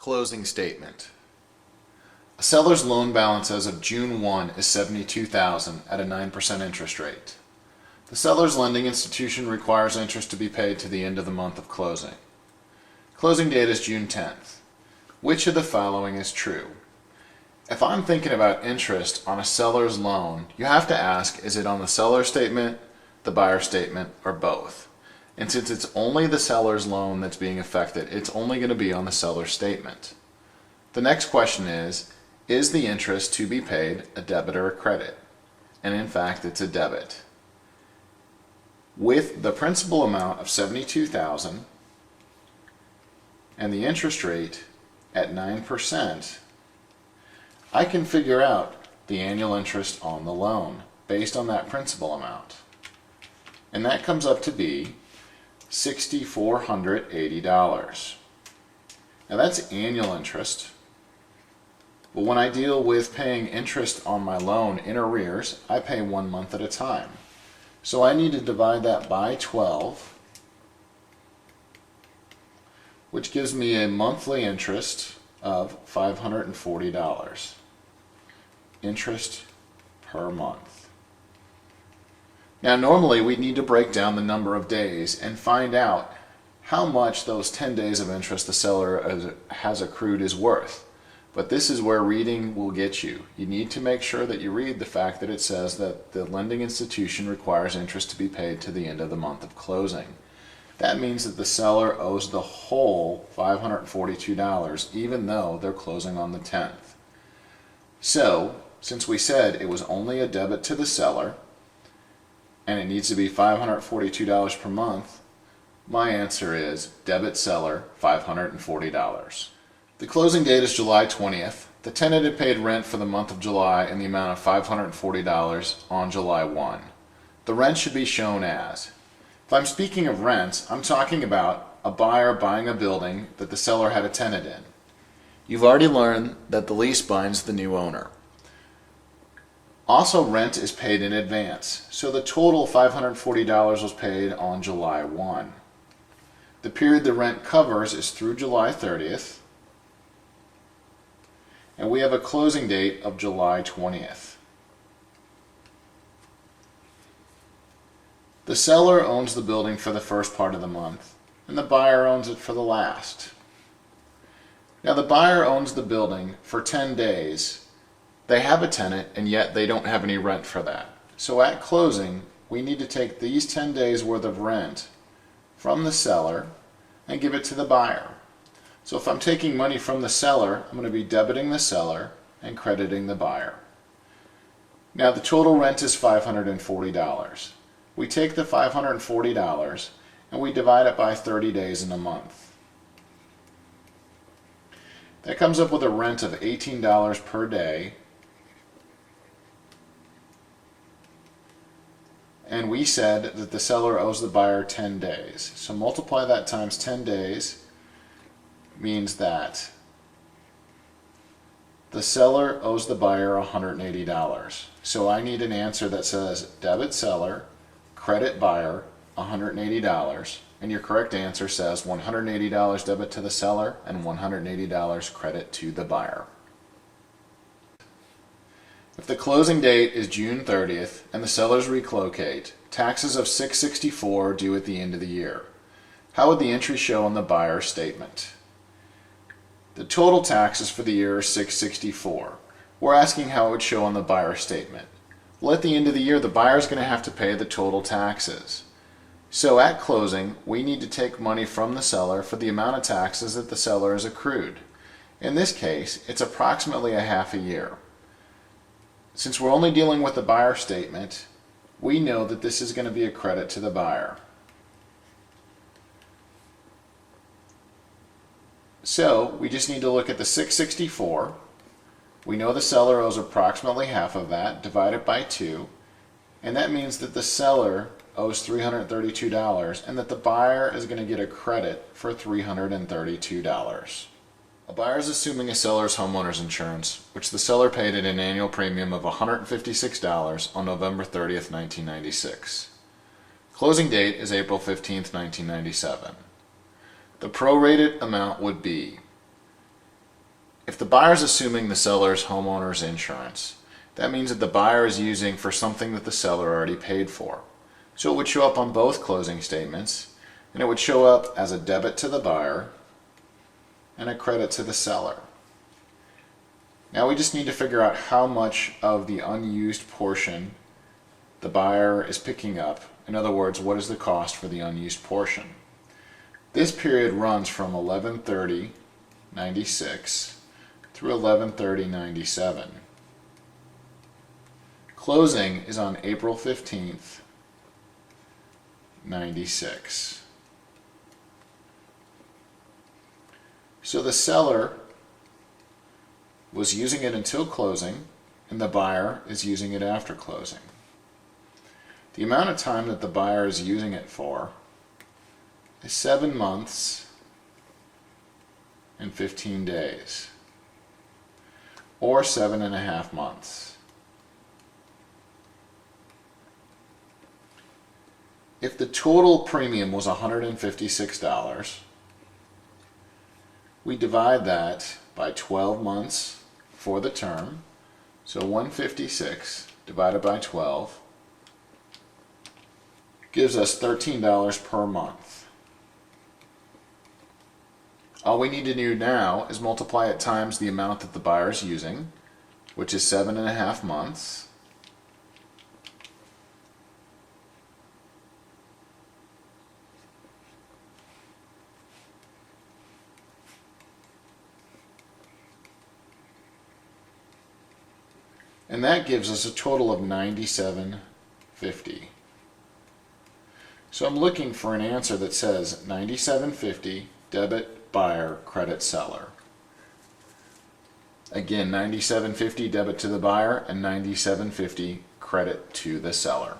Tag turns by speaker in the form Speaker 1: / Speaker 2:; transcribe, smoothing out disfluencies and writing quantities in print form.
Speaker 1: Closing statement. A seller's loan balance as of June 1 is $72,000 at a 9% interest rate. The seller's lending institution requires interest to be paid to the end of the month of closing. Closing date is June 10th. Which of the following is true? If I'm thinking about interest on a seller's loan, you have to ask, is it on the seller statement, the buyer statement, or both? And since it's only the seller's loan that's being affected, it's only going to be on the seller's statement. The next question is the interest to be paid a debit or a credit? And in fact, it's a debit. With the principal amount of $72,000 and the interest rate at 9%, I can figure out the annual interest on the loan based on that principal amount. And that comes up to be $6,480. Now that's annual interest. But when I deal with paying interest on my loan in arrears, I pay 1 month at a time. So I need to divide that by 12, which gives me a monthly interest of $540. Interest per month. Now normally we need to break down the number of days and find out how much those 10 days of interest the seller has accrued is worth. But this is where reading will get you. You need to make sure that you read the fact that it says that the lending institution requires interest to be paid to the end of the month of closing. That means that the seller owes the whole $542 even though they're closing on the 10th. So, since we said it was only a debit to the seller, and it needs to be $542 per month, my answer is debit seller $540. The closing date is July 20th. The tenant had paid rent for the month of July in the amount of $540 on July 1. The rent should be shown as, if I'm speaking of rents, I'm talking about a buyer buying a building that the seller had a tenant in. You've already learned that the lease binds the new owner. Also, rent is paid in advance, so the total $540 was paid on July 1. The period the rent covers is through July 30th, and we have a closing date of July 20th. The seller owns the building for the first part of the month, and the buyer owns it for the last. Now the buyer owns the building for 10 days. They have a tenant, and yet they don't have any rent for that. So at closing, we need to take these 10 days worth of rent from the seller and give it to the buyer. So if I'm taking money from the seller, I'm going to be debiting the seller and crediting the buyer. Now the total rent is $540. We take the $540 and we divide it by 30 days in a month. That comes up with a rent of $18 per day. And we said that the seller owes the buyer 10 days. So multiply that times 10 days means that the seller owes the buyer $180. So I need an answer that says debit seller, credit buyer, $180. And your correct answer says $180 debit to the seller and $180 credit to the buyer. If the closing date is June 30th and the sellers relocate, taxes of $664 due at the end of the year. How would the entry show on the buyer's statement? The total taxes for the year are $664. We're asking how it would show on the buyer's statement. Well, at the end of the year, the buyer is going to have to pay the total taxes. So at closing, we need to take money from the seller for the amount of taxes that the seller has accrued. In this case, it's approximately a half a year. Since we're only dealing with the buyer statement, we know that this is going to be a credit to the buyer. So we just need to look at the $664. We know the seller owes approximately half of that, divide it by 2, and that means that the seller owes $332 and that the buyer is going to get a credit for $332. A buyer is assuming a seller's homeowner's insurance, which the seller paid at an annual premium of $156 on November 30th, 1996. Closing date is April 15th, 1997. The prorated amount would be If the buyer is assuming the seller's homeowner's insurance, that means that the buyer is using for something that the seller already paid for. So it would show up on both closing statements, and it would show up as a debit to the buyer and a credit to the seller. Now we just need to figure out how much of the unused portion the buyer is picking up. In other words, what is the cost for the unused portion? This period runs from 11/30/96 through 11/30/97. Closing is on April 15th, 96. So the seller was using it until closing, and the buyer is using it after closing. The amount of time that the buyer is using it for is 7 months and 15 days, or 7.5 months. If the total premium was $156, we divide that by 12 months for the term, so 156 divided by 12 gives us $13 per month. All we need to do now is multiply it times the amount that the buyer is using, which is 7.5 months, and that gives us a total of $97.50. So I'm looking for an answer that says $97.50 debit buyer, credit seller. Again, $97.50 debit to the buyer and $97.50 credit to the seller.